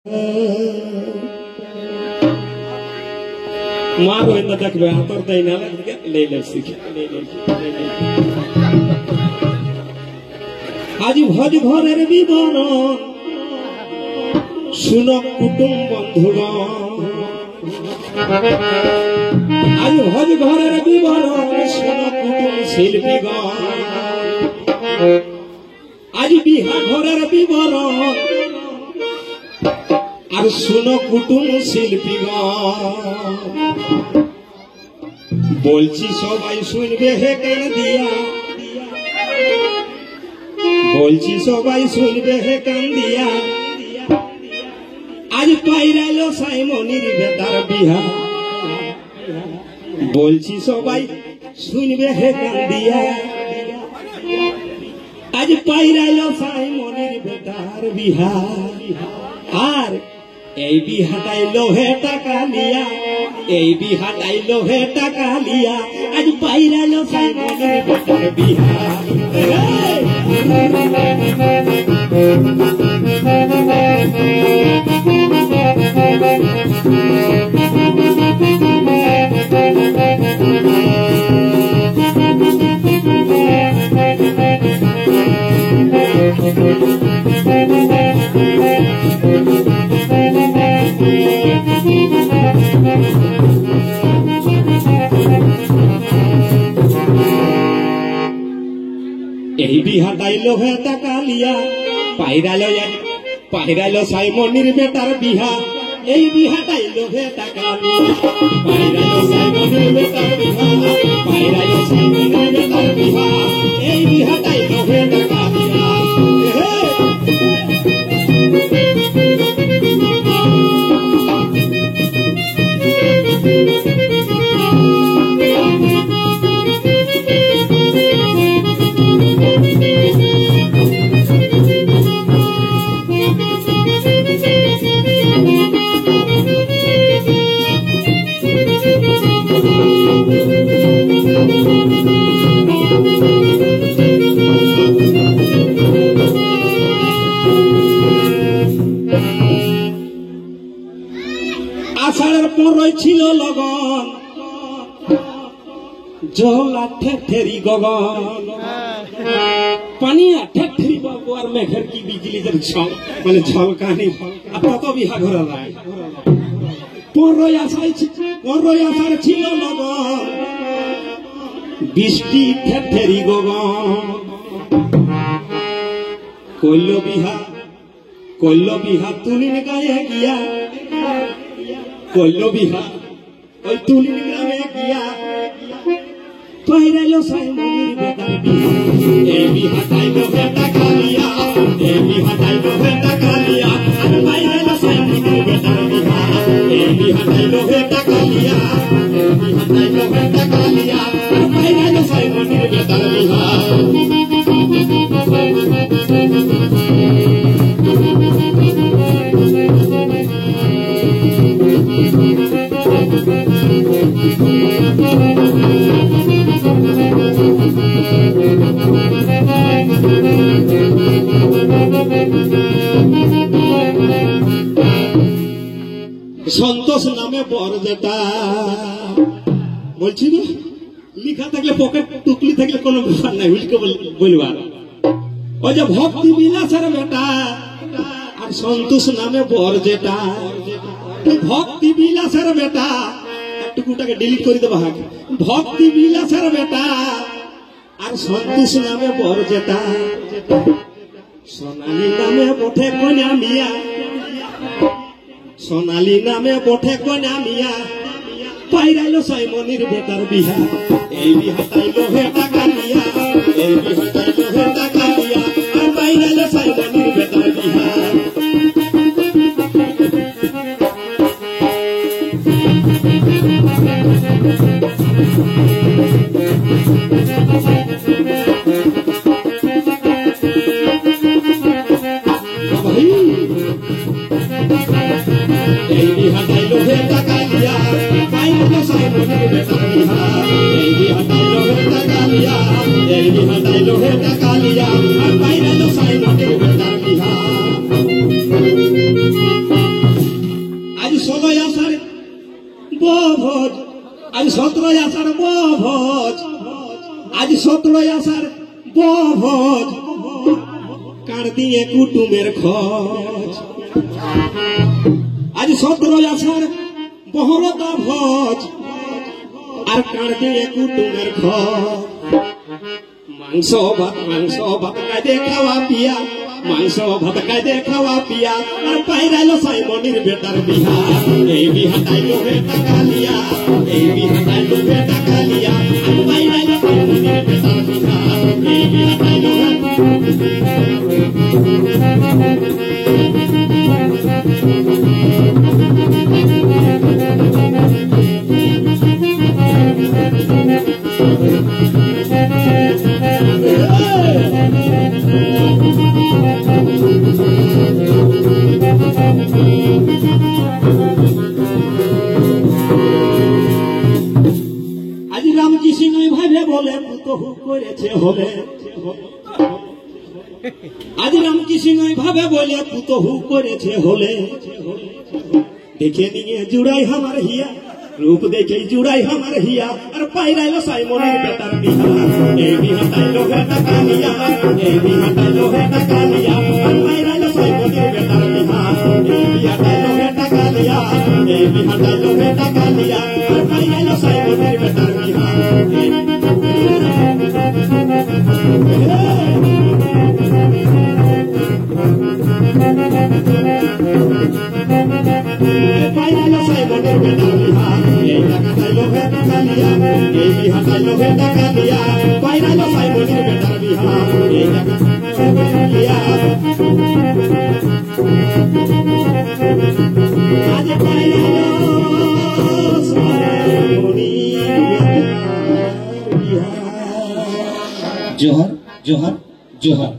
मारो इतना देखबे हाथर दई ना ले ले सीखे आज भज घरेर विवरण सुनो कुटुम बंधुगण आज भज घरेर विवरण सुनो कुटुम शिल्पीगण आज बिहा घरेर विवरण আর শুনো কুটুম শিল্পীগণ বলছি সবাই শুনবে হে কান দিয়া বলছি সবাই শুনবে হে কান দিয়া আজ পাইরালো সাইমনির বেটার বিহা বলছি সবাই শুনবে হে কান দিয়া আজ পাইরালো সাইমনির বেটার বিহা আর এই বিহাটাই লোহে টাকা লিয়া এই বিহাটাই লোহে টাকা লিয়া আজ পাইরালো সাইমনের বেটার বিহা এই বিহাটাই লোহে টাকা লিয়া পাইরালো সাইমনির বেটার বিহা এই বিহাটাই লোহে টাকা লিয়া পাইরালো সাইমনির বেটার বিহা পাইরালো সাইমনির বেটার বিহা এই বিহাটাই লোহে টাকা লিয়া আষাঢ়ের পরই ছিল লগন জলা ঠেরি গগন পানি ঠেরি বাবু আর মেঘের কি বিজলিদের মানে ঝলকানি কত বিহা ঘরে নাই পরই আষাঢ় ছিল লগন বৃষ্টি ঠেরি গগন কইল বিহা তুলিন গায়ে গিয়া কইল বিহা ওই তুলিন গ্রামে গিয়া পাইরালো সাইমনির বেটার বিহা এই বিহাটাই লোহে টাকা লিয়া এই বিহাটাই লোহে টাকা লিয়া আর পাইরালো সাইমনির বেটার বিহা এই বিহাটাই লোহে টাকা লিয়া এই বিহাটাই লোহে টাকা লিয়া আর পাইরালো সাইমনির বেটার বিহা সন্তোষ নামে বর যেটা বলছি না লিখা থাকলে পকেট টুকলি থাকলে কোনো ব্যাপার নাই উল্টো বলবার ওই যে ভক্তি বিলাসের বেটা আর সন্তোষ নামে বর যেটা ভক্তি বিলাসের বেটা টুকুটাকে ডিলিট করে দেবা ভক্তি বিলাসের বেটা আর সন্তোষ নামে বর যেটা সোনালী নামে বটে কন্যা মিয়া সোনালী নামে বটে কন্যা মিয়া পাইরালো সাইমনির বেটার বিহা এই বিহাটাই লোহে টাকা লিয়া এই বিহাটাই লোহে টাকা লিয়া আর পাইরালো সাইমনির বেটার বিহা এই বিহাটাই লোহে টাকা লিয়া পাইরালো সাইমনির বেটার বিহা এই বিহাটাই লোহে টাকা লিয়া এই বিহাটাই লোহে টাকা লিয়া আর পাইরালো সাইমনির বেটার বিহা 17 আষাঢ় বভোজ, আজ 17 আষাঢ় বভোজ, কার দিয়ে কুটুমের খোঁজ। আজ 17 আষাঢ় বহরতা ভোজ, আর কার দিয়ে কুটুমের খোঁজ। মাংস ভাত কাজে খাওয়া পিয়া, মাংস ভাত কাজে খাওয়া পিয়া, আর পাইরাইলো সাইমনির বেটার বিহা। এই বিহাটাইলো বেটা কালিয়া, এই বিহাটাইলো বেটা কালিয়া, আর পাইরাইলো সাইমনির বেটার বিহা। এই বিহাটাইলো আজ রামজি সিং ভাবে বলে পুতহু করেছে হবে। আজ রামজি সিং ভাবে বলে পুতহু করেছে হলে। দেখে নিয়ে জুড়াই আমার হিয়া, রূপ দেখে জুড়াই আমার হিয়া, আর পাইরাইলো সাইমনের বেটার বিহা। এই বিহাটাইলো বেটা কালিয়া, এই বিহাটাইলো বেটা কালিয়া, আর পাইরাইলো সাইমনের বেটার বিহা। এই বিহাটাইলো বেটা কালিয়া, এই বিহাটাইলো বেটা কালিয়া, আর পাইরাইলো সাইমনের বেটার বিহা। পাইরাইলো সাইমনের বেটার বিহা। এই টাকাটাইলো বেটা কালিয়া, এই বিহাটাইলো বেটা কালিয়া, পাইরাইলো সাইমনের বেটার বিহা। এই টাকাটাইলো কালিয়া, আজ পাইরাইলো সাইমনের বেটার বিহা। জোহার জোহার জোহার।